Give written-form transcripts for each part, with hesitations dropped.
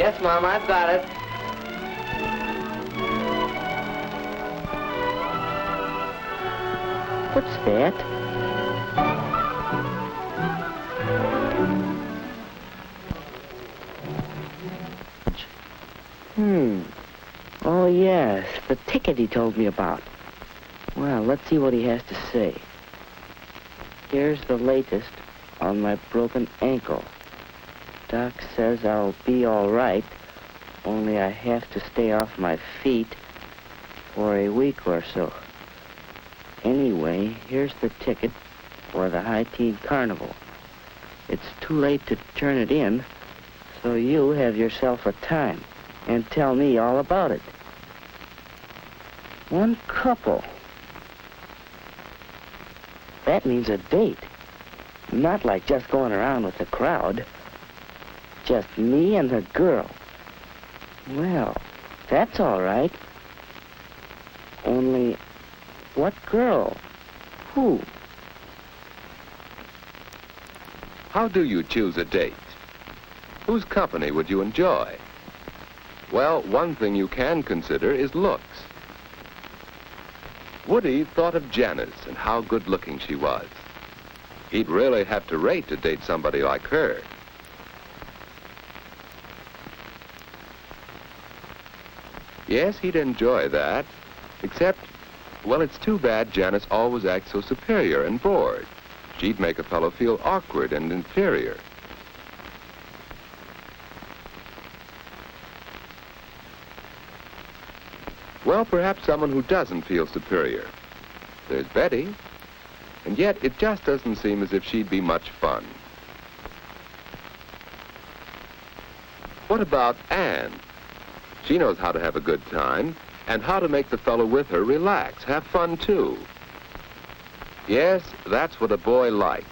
Yes, Mom, I've got it. What's that? Oh, yes, the ticket he told me about. Well, let's see what he has to say. Here's the latest on my broken ankle. Doc says I'll be all right, only I have to stay off my feet for a week or so. Anyway, here's the ticket for the High Teen Carnival. It's too late to turn it in, so you have yourself a time and tell me all about it. One couple. That means a date. Not like just going around with the crowd. Just me and the girl. Well, that's all right. Only, what girl? Who? How do you choose a date? Whose company would you enjoy? Well, one thing you can consider is looks. Woody thought of Janice and how good-looking she was. He'd really have to rate to date somebody like her. Yes, he'd enjoy that, except, well, it's too bad Janice always acts so superior and bored. She'd make a fellow feel awkward and inferior. Well, perhaps someone who doesn't feel superior. There's Betty, and yet it just doesn't seem as if she'd be much fun. What about Anne? She knows how to have a good time and how to make the fellow with her relax, have fun too. Yes, that's what a boy likes.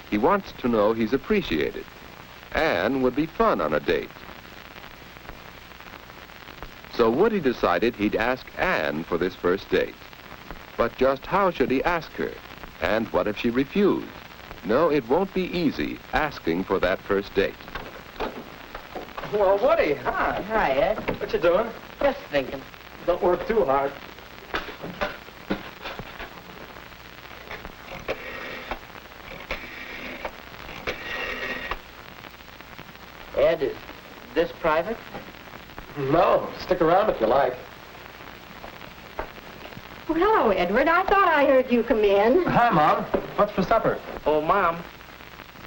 He wants to know he's appreciated. Anne would be fun on a date. So Woody decided he'd ask Anne for this first date. But just how should he ask her? And what if she refused? No, it won't be easy asking for that first date. Well, Woody, hi. Hi, Ed. What you doing? Just thinking. Don't work too hard. Ed, is this private? No, stick around if you like. Well, hello, Edward. I thought I heard you come in. Hi, Mom. What's for supper? Oh, Mom,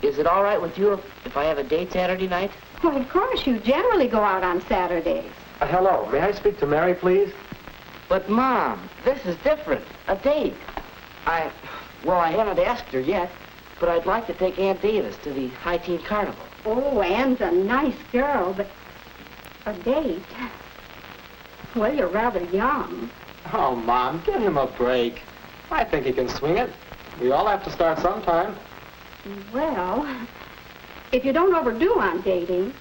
is it all right with you if I have a date Saturday night? Well, of course, you generally go out on Saturdays. Hello. May I speak to Mary, please? But, Mom, this is different. A date. Well, I haven't asked her yet, but I'd like to take Aunt Davis to the High Teen Carnival. Oh, Anne's a nice girl, but a date? Well, you're rather young. Oh, Mom, give him a break. I think he can swing it. We all have to start sometime. Well, if you don't overdo on dating,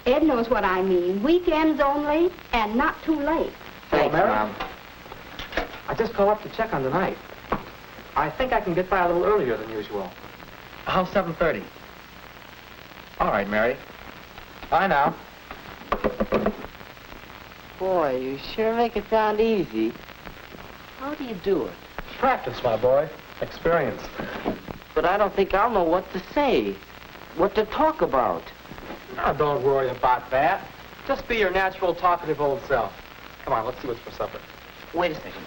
Ed knows what I mean. Weekends only, and not too late. Thanks, Mary? Mom. I just called up to check on tonight. I think I can get by a little earlier than usual. How's 7:30? All right, Mary. Bye now. Boy, you sure make it sound easy. How do you do it? Practice, my boy. Experience. But I don't think I'll know what to say, what to talk about. Now, don't worry about that. Just be your natural, talkative old self. Come on, let's see what's for supper. Wait a second.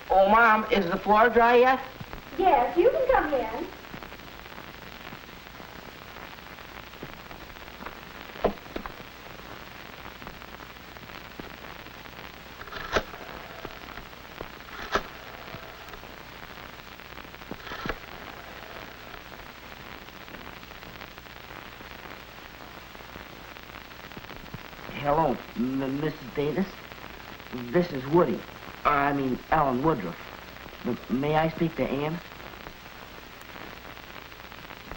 Oh, Mom, is the floor dry yet? Yes, you can come in. Hello, Mrs. Davis. This is Woody. Alan Woodruff. May I speak to Anne?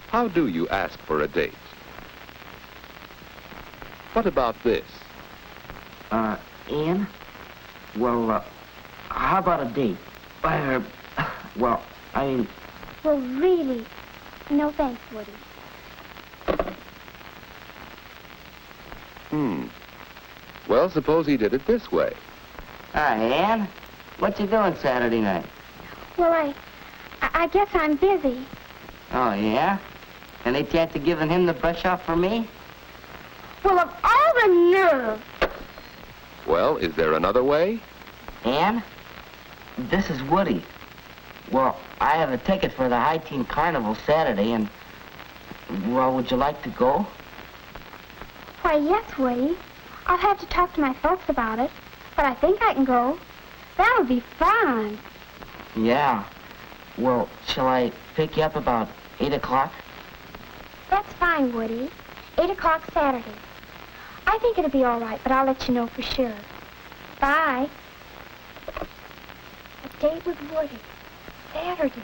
How do you ask for a date? What about this? Anne? Well, how about a date? Well, really? No thanks, Woody. Well, suppose he did it this way. Hi, Ann. What you doing Saturday night? Well, I guess I'm busy. Oh, yeah? Any chance of giving him the brush off for me? Well, of all the nerve. Well, is there another way? Ann? This is Woody. Well, I have a ticket for the High Teen Carnival Saturday, and, well, would you like to go? Why, yes, Woody. I'll have to talk to my folks about it, but I think I can go. That'll be fun. Yeah. Well, shall I pick you up about 8 o'clock? That's fine, Woody. 8 o'clock Saturday. I think it'll be all right, but I'll let you know for sure. Bye. A date with Woody. Saturday.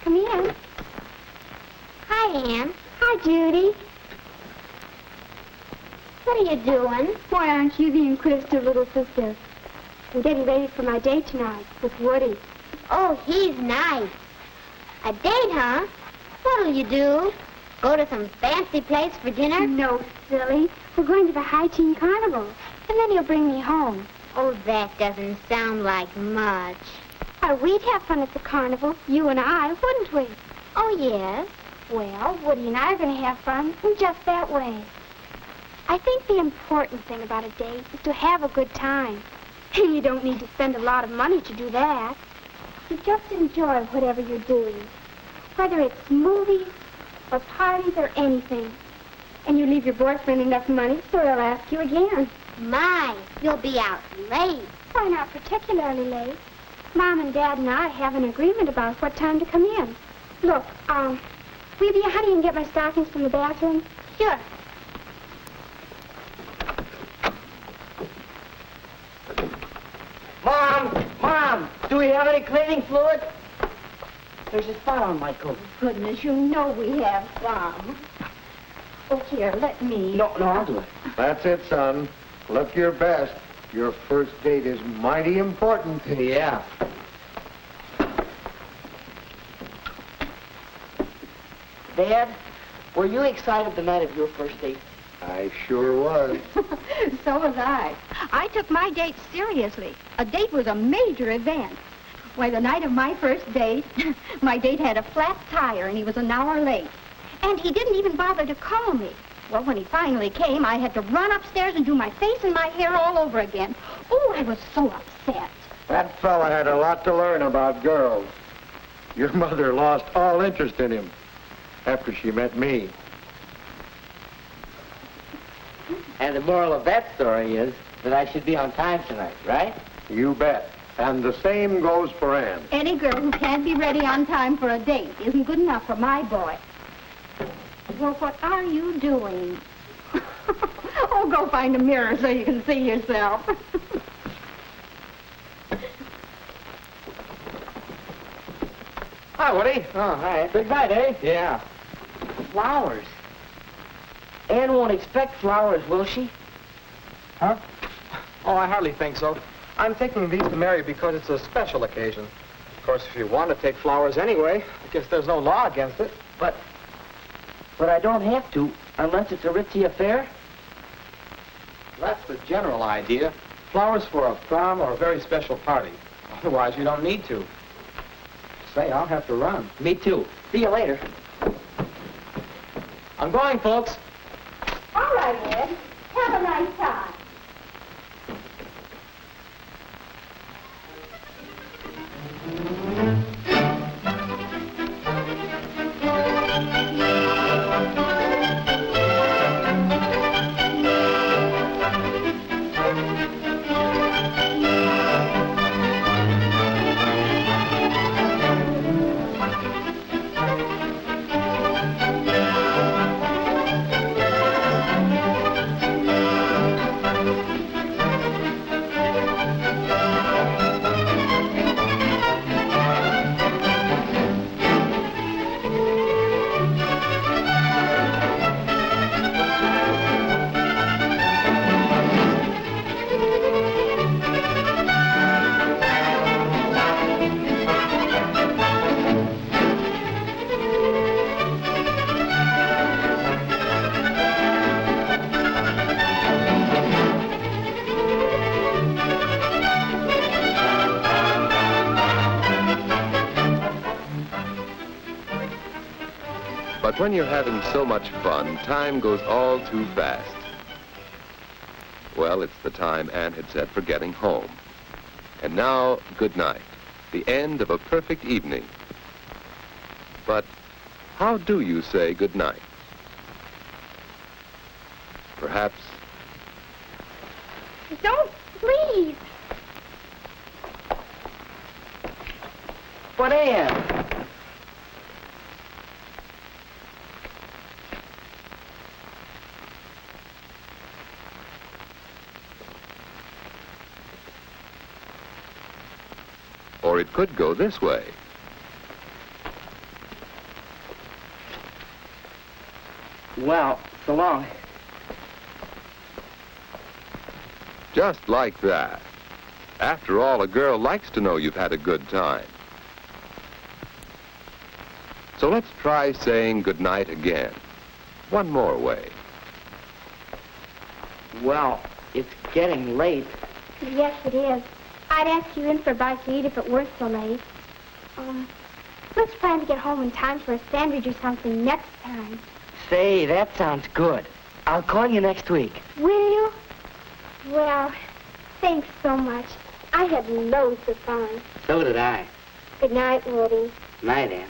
Come in. Hi, Ann. Hi, Judy. What are you doing? Why, aren't you the inquisitive little sister? I'm getting ready for my date tonight with Woody. Oh, he's nice. A date, huh? What'll you do? Go to some fancy place for dinner? No, silly. We're going to the High Teen Carnival, and then he'll bring me home. Oh, that doesn't sound like much. Why, we'd have fun at the carnival, you and I, wouldn't we? Oh, yes. Well, Woody and I are going to have fun in just that way. I think the important thing about a date is to have a good time. And you don't need to spend a lot of money to do that. You just enjoy whatever you're doing, whether it's movies or parties or anything. And you leave your boyfriend enough money so he'll ask you again. My, you'll be out late. Why, not particularly late. Mom and Dad and I have an agreement about what time to come in. Look, will you be a honey and get my stockings from the bathroom? Sure. Mom, do we have any cleaning fluid? There's a spot on my coat. Goodness, you know we have some. Oh, here, let me. No, I'll do it. That's it, son. Look your best. Your first date is mighty important. Yeah. Dad, were you excited the night of your first date? I sure was. So was I. I took my date seriously. A date was a major event. Why, the night of my first date, my date had a flat tire and he was an hour late. And he didn't even bother to call me. Well, when he finally came, I had to run upstairs and do my face and my hair all over again. Oh, I was so upset. That fella had a lot to learn about girls. Your mother lost all interest in him after she met me. And the moral of that story is that I should be on time tonight, right? You bet. And the same goes for Ann. Any girl who can't be ready on time for a date isn't good enough for my boy. Well, what are you doing? Oh, go find a mirror so you can see yourself. Hi, Woody. Oh, hi. Big night, eh? Yeah. Flowers. Ann won't expect flowers, will she? Huh? Oh, I hardly think so. I'm taking these to Mary because it's a special occasion. Of course, if you want to take flowers anyway, I guess there's no law against it. But I don't have to, unless it's a ritzy affair. That's the general idea. Flowers for a prom or a very special party. Otherwise, you don't need to. Say, I'll have to run. Me too. See you later. I'm going, folks. All right, Ed. Have a nice time. But when you're having so much fun, time goes all too fast. Well, it's the time Ann had set for getting home. And now, good night. The end of a perfect evening. But how do you say good night? Perhaps... Don't, please. But Ann! Or it could go this way. Well, so long. Just like that. After all, a girl likes to know you've had a good time. So let's try saying goodnight again. One more way. Well, it's getting late. Yes, it is. I'd ask you in for a bite to eat if it weren't so late. Let's plan to get home in time for a sandwich or something next time. Say, that sounds good. I'll call you next week. Will you? Well, thanks so much. I had loads of fun. So did I. Good night, Woody. Night, Ann.